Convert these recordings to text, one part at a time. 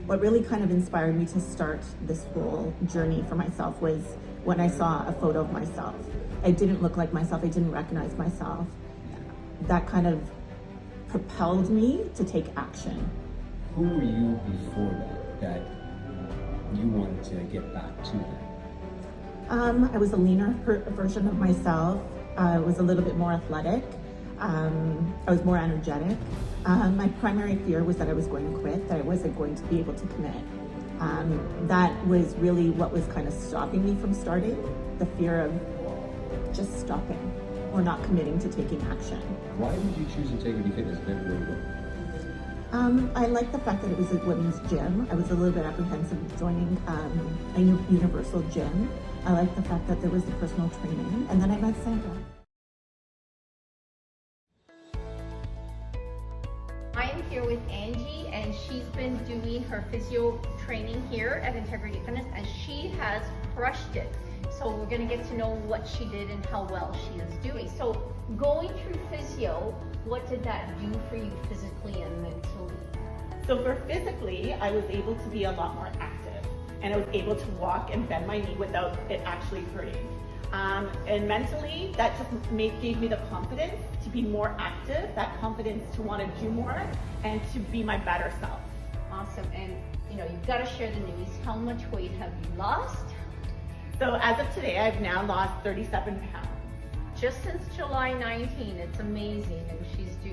what really kind of inspired me to start this whole journey for myself was when I saw a photo of myself. I didn't look like myself, I didn't recognize myself. That kind of propelled me to take action. Who were you before that you wanted to get back to that? I was a leaner version of myself. I was a little bit more athletic. I was more energetic. My primary fear was that I was going to quit, that I wasn't going to be able to commit. That was really what was kind of stopping me from starting, the fear of just stopping or not committing to taking action. Why did you choose Integrity Fitness everywhere you go? I liked the fact that it was a women's gym. I was a little bit apprehensive of joining a universal gym. I liked the fact that there was the personal training, and then I met Sandra. I am here with Angie, and she's been doing her physio training here at Integrity Fitness, and she has crushed it. So we're gonna get to know what she did and how well she is doing. So going through physio, what did that do for you physically and mentally? So for physically, I was able to be a lot more active, and I was able to walk and bend my knee without it actually hurting. And mentally, that just gave me the confidence to be more active, that confidence to want to do more and to be my better self. Awesome. And you know, you've got to share the news. How much weight have you lost? So as of today, I've now lost 37 pounds. Just since July 19, it's amazing, and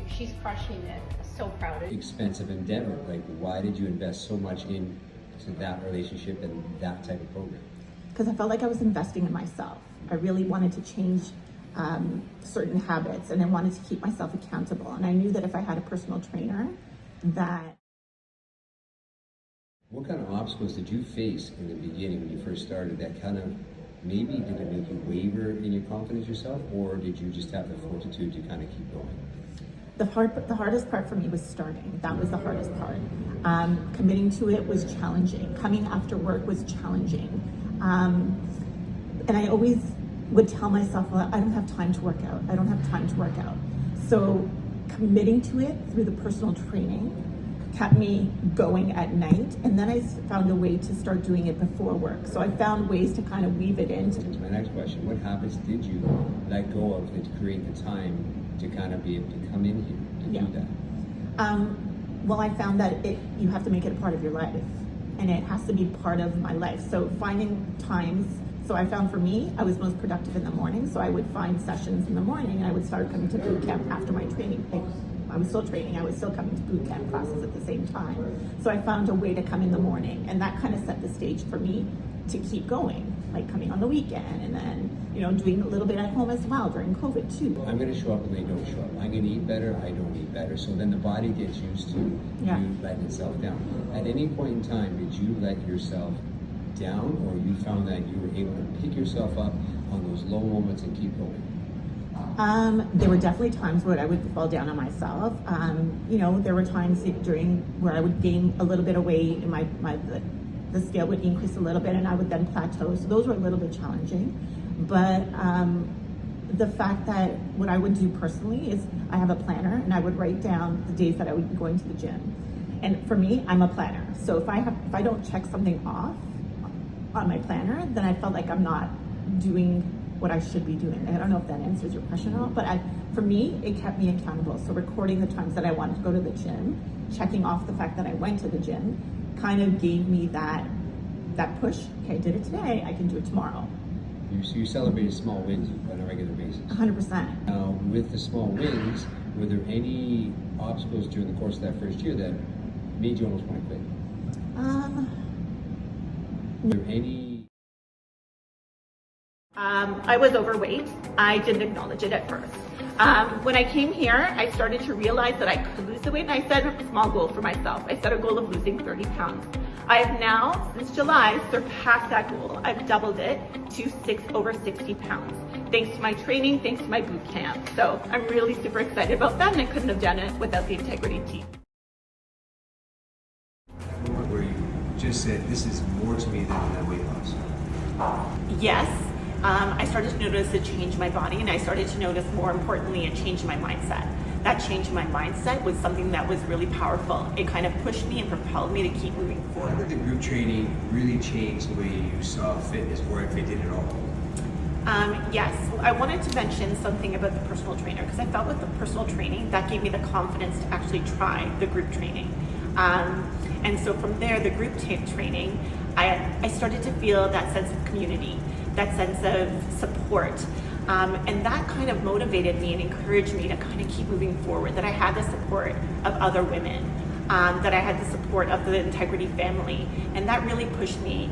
she's crushing it. So proud of you. Expensive endeavor. Like, why did you invest so much into that relationship and that type of program? Because I felt like I was investing in myself. I really wanted to change certain habits, and I wanted to keep myself accountable. And I knew that if I had a personal trainer, that... What kind of obstacles did you face in the beginning when you first started that kind of maybe did it make you waver in your confidence yourself, or did you just have the fortitude to kind of keep going? The hardest part for me was starting. That was the hardest part. Committing to it was challenging. Coming after work was challenging. And I always would tell myself, well, I don't have time to work out. I don't have time to work out. So committing to it through the personal training kept me going at night. And then I found a way to start doing it before work. So I found ways to kind of weave it in. That's my next question. What habits did you let go of to create the time to kind of be able to come in here to do that? Well, I found that you have to make it a part of your life, and it has to be part of my life. So finding times, so I found for me, I was most productive in the morning, so I would find sessions in the morning, and I would start coming to boot camp after my training. I was still training, I was still coming to boot camp classes at the same time. So I found a way to come in the morning, and that kind of set the stage for me to keep going, like coming on the weekend, and then, you know, doing a little bit at home as well during COVID too. I'm going to show up and they don't show up. I'm going to eat better, I don't eat better. So then the body gets used to you letting itself down. At any point in time, did you let yourself down, or you found that you were able to pick yourself up on those low moments and keep going? There were definitely times where I would fall down on myself. You know, there were times during where I would gain a little bit of weight, and the scale would increase a little bit, and I would then plateau. So those were a little bit challenging. But the fact that what I would do personally is I have a planner, and I would write down the days that I would be going to the gym. And for me, I'm a planner. So if I don't check something off on my planner, then I felt like I'm not doing what I should be doing. I don't know if that answers your question at all, but for me, it kept me accountable. So recording the times that I wanted to go to the gym, checking off the fact that I went to the gym, kind of gave me that push. Okay, I did it today, I can do it tomorrow. You celebrated small wins on a regular basis. 100%. Now, with the small wins, were there any obstacles during the course of that first year that made you almost want to quit? Were there any? I was overweight. I didn't acknowledge it at first. When I came here, I started to realize that I could lose the weight, and I set a small goal for myself. I set a goal of losing 30 pounds. I have now, since July, surpassed that goal. I've doubled it to over 60 pounds. Thanks to my training, thanks to my boot camp. So I'm really super excited about that, and I couldn't have done it without the Integrity team. Where you just said, this is more to me than that weight loss. Yes, I started to notice a change in my body, and I started to notice, more importantly, a change in my mindset. That change in my mindset was something that was really powerful. It kind of pushed me and propelled me to keep moving How forward. did the group training really change the way you saw fitness, or if it did at all? Yes, I wanted to mention something about the personal trainer, because I felt with the personal training, that gave me the confidence to actually try the group training. And so from there, the group training, I started to feel that sense of community, that sense of support. And that kind of motivated me and encouraged me to kind of keep moving forward, that I had the support of other women, that I had the support of the Integrity family. And that really pushed me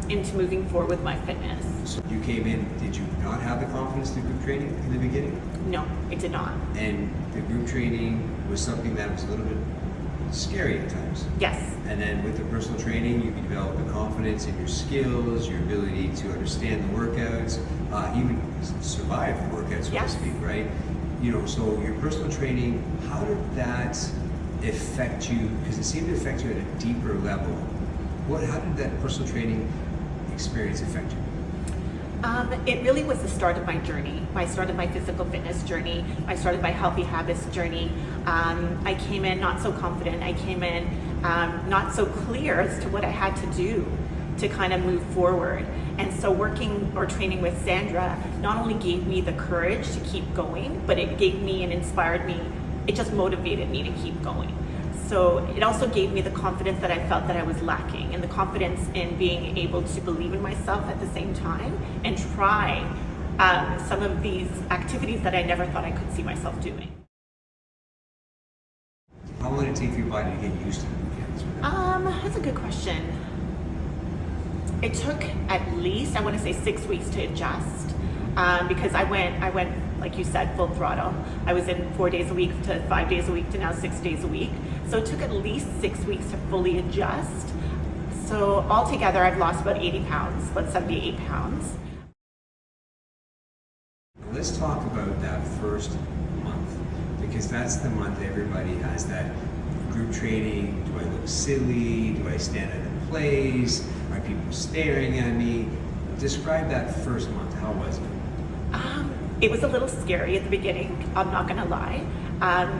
into moving forward with my fitness. So you came in, did you not have the confidence in group training in the beginning? No, it did not. And the group training was something that was a little bit scary at times. Yes. And then with the personal training, you can develop the confidence in your skills, your ability to understand the workouts, even survive the workouts, so Yes. to speak, right? You know, so your personal training, how did that affect you? Because it seemed to affect you at a deeper level. How did that personal training experience affect you? It really was the start of my journey. I started my physical fitness journey. I started my healthy habits journey. I came in not so confident. I came in not so clear as to what I had to do to kind of move forward. And so working or training with Sandra not only gave me the courage to keep going, but it gave me and inspired me. It just motivated me to keep going. So it also gave me the confidence that I felt that I was lacking, and the confidence in being able to believe in myself at the same time and try some of these activities that I never thought I could see myself doing. How long did it take for your body to get used to the weekends? That's a good question. It took at least, I want to say, 6 weeks to adjust, because I went, like you said, full throttle. I was in 4 days a week to 5 days a week to now 6 days a week. So it took at least 6 weeks to fully adjust. So altogether, I've lost about 80 pounds, about 78 pounds. Let's talk about that first month, because that's the month everybody has that group training. Do I look silly? Do I stand out of place? Are people staring at me? Describe that first month. How was it? It was a little scary at the beginning, I'm not gonna lie.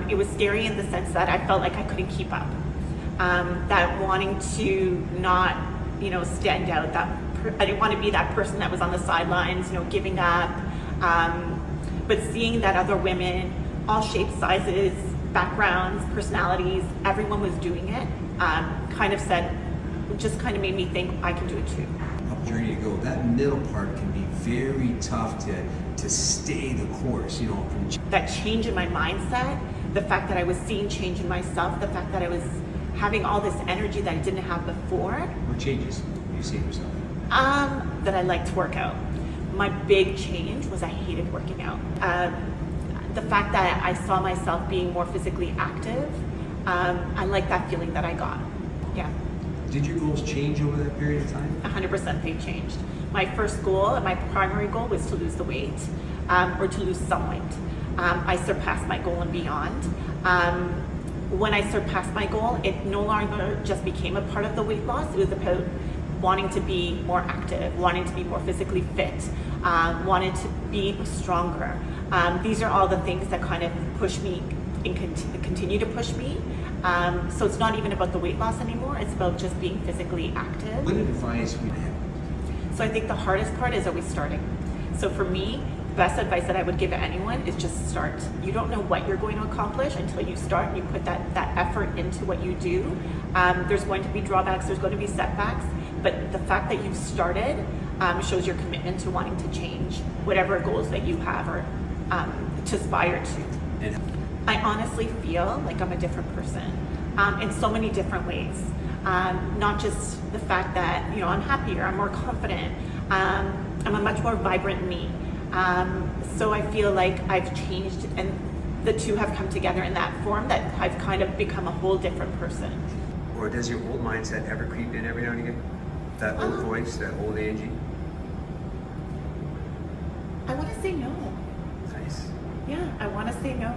It was scary in the sense that I felt like I couldn't keep up. That wanting to not, stand out, I didn't want to be that person that was on the sidelines, giving up. But seeing that other women, all shapes, sizes, backgrounds, personalities, everyone was doing it, just kind of made me think I can do it too. Tough journey to go. That middle part can be very tough to stay the course, from that change in my mindset, the fact that I was seeing change in myself, the fact that I was having all this energy that I didn't have before. What changes you see in yourself? That I like to work out. My big change was I hated working out. The fact that I saw myself being more physically active, I like that feeling that I got. Yeah. Did your goals change over that period of time? 100% they changed. My first goal, my primary goal, was to lose the weight, or to lose some weight. I surpassed my goal and beyond. When I surpassed my goal, it no longer just became a part of the weight loss. It was about wanting to be more active, wanting to be more physically fit, wanted to be stronger. These are all the things that kind of push me and continue to push me. So it's not even about the weight loss anymore. It's about just being physically active. What advice would you have? So I think the hardest part is always starting. So for me, the best advice that I would give to anyone is just start. You don't know what you're going to accomplish until you start and you put that effort into what you do. There's going to be drawbacks, there's going to be setbacks, but the fact that you've started shows your commitment to wanting to change whatever goals that you have or to aspire to. And I honestly feel like I'm a different person in so many different ways. Not just the fact that, I'm happier, I'm more confident, I'm a much more vibrant me. So I feel like I've changed and the two have come together in that form that I've kind of become a whole different person. or does your old mindset ever creep in every now and again? That old voice, that old Angie? I want to say no. Nice. Yeah, I want to say no.